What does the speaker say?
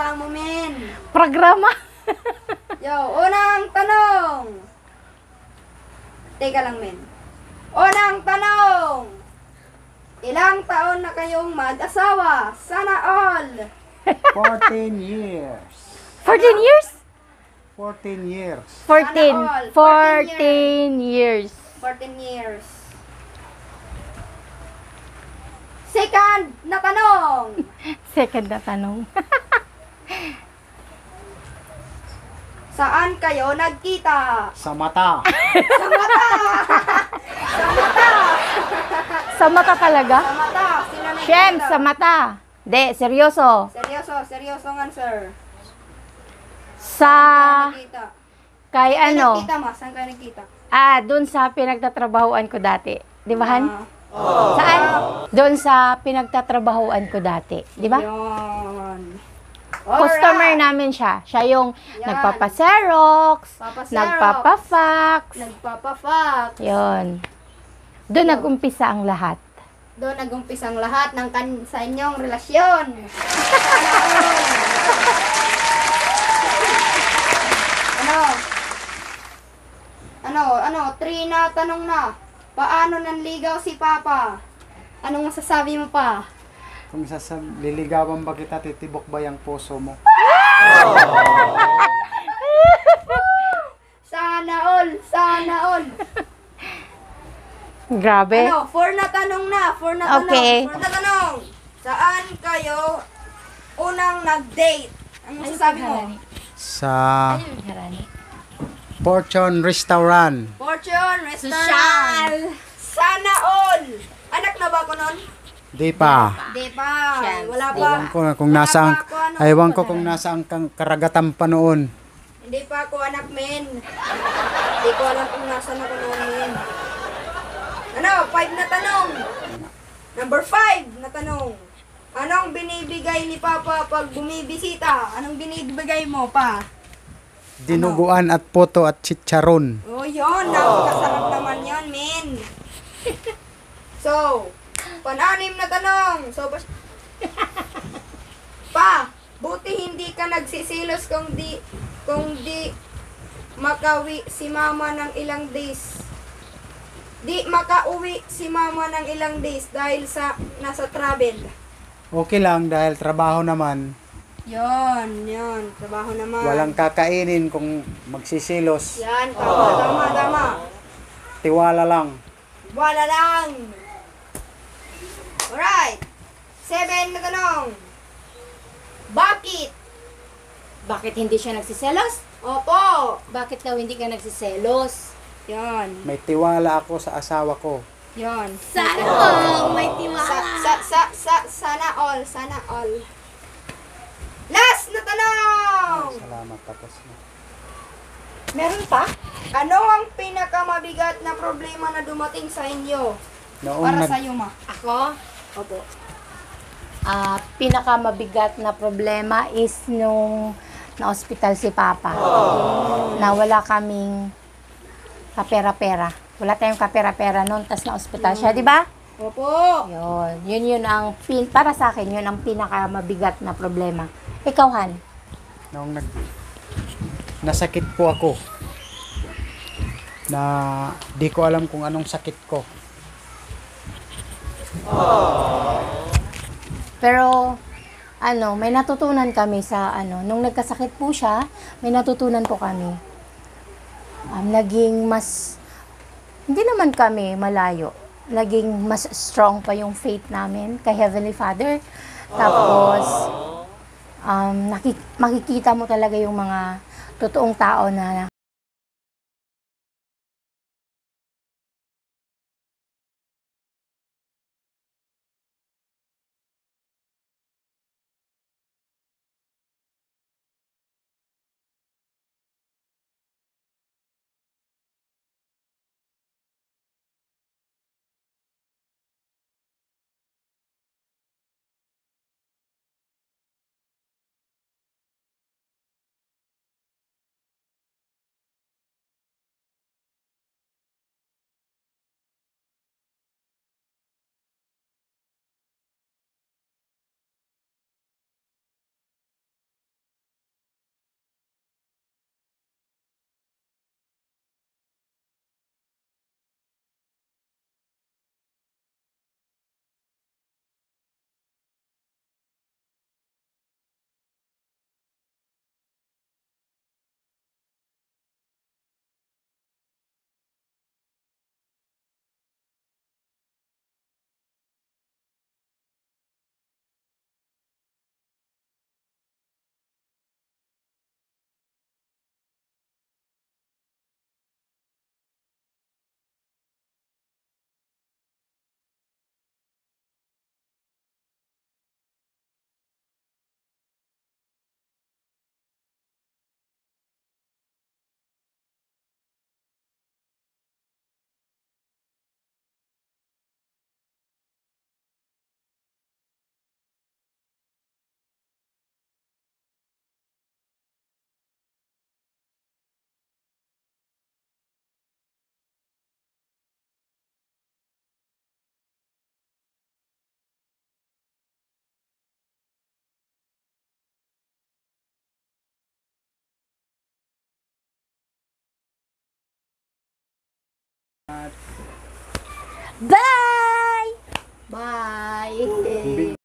Hulaan mo, men. Programa. Yo, unang tanong. Teka lang, men. Unang tanong. Ilang taon na kayong mag-asawa? Sana all. 14 years. 14 years? 14 years. 14. Sana all. 14 years. 14 years. Second na tanong. Second na tanong. Saan kayo nagkita? Sa mata. Sa mata. Sa mata. Sa mata talaga? Sa mata. Sino nagkita? Shem, sa mata. De, seryoso. Seryoso, seryoso nga, sir. Sa, Nagkita. kay Saan ano, nagkita, ma? Saan kayo nagkita? dun sa pinagtatrabahuan ko dati. Di ba, Han? Ah, Saan? Doon sa pinagtatrabahuan ko dati. Di ba? Yun. Customer namin siya. Siya yung Yan. nagpapa-xerox, Papa-xerox. nagpapa-fax. Nagpapafax. Yun. Doon nag-umpisa ang lahat. Doon nag-umpisa ang lahat ng sa inyong relasyon. Ano? 3 na tanong na. Paano nanligaw si Papa? Anong masasabi mo pa? Kung liligawan ba kita, titibok ba yung puso mo? Sana all! Sana all! Grabe. 4 na tanong na. 4 na tanong. Okay. 4 na tanong. Saan kayo unang nag-date? Ang masasabi mo? Sa Harani. Fortune Restaurant. Fortune Restaurant. Sana all. Anak na ba ako nun? Di pa. Di pa. Wala pa. Ewan ko na kung nasaan, ewan ko kung nasaan kang karagatan pa noon. Hindi pa ako anak, men. Hindi ko alam kung nasaan ako noon, men. 5 na tanong. Number 5 na tanong. Anong binibigay ni Papa pag bumibisita? Anong binibigay mo pa? Dinuguan at puto at chicharon. Oh, yun. Napakasarap naman yun, men. So, 6 na tanong. So, buti hindi ka nagsisilos kung di makawi si mama ng ilang days. Di makauwi si mama ng ilang days dahil sa nasa travel. Okay lang dahil trabaho naman. Yun. Trabaho naman. Walang kakainin kung magsisilos. Yan, tama. Tiwala lang. Wala lang. Alright. 7 na tanong. Bakit? Bakit hindi siya nagsiselos? Opo. Bakit daw hindi ka nagsiselos? Yan. May tiwala ako sa asawa ko. Yan. Sana all, may tiwala. Sana all. Last na tanong! Salamat, tapos na. Meron pa? Ano ang pinakamabigat na problema na dumating sa inyo? Para sa iyo, ma. Ako? Opo. Pinakamabigat na problema is nung na-hospital si Papa. Na wala kaming kapera-pera. Wala tayong kapera-pera noon, tas na-hospital siya, di ba? Opo. Yun ang para sa akin, yun ang pinakamabigat na problema. Ikaw, Han? Noong nasakit po ako. Na di ko alam kung anong sakit ko. Pero, may natutunan kami sa, nung nagkasakit po siya, may natutunan po kami. Naging mas, hindi naman kami malayo. Naging mas strong pa yung faith namin kay Heavenly Father. Tapos, makikita mo talaga yung mga totoong tao na Bye! Bye!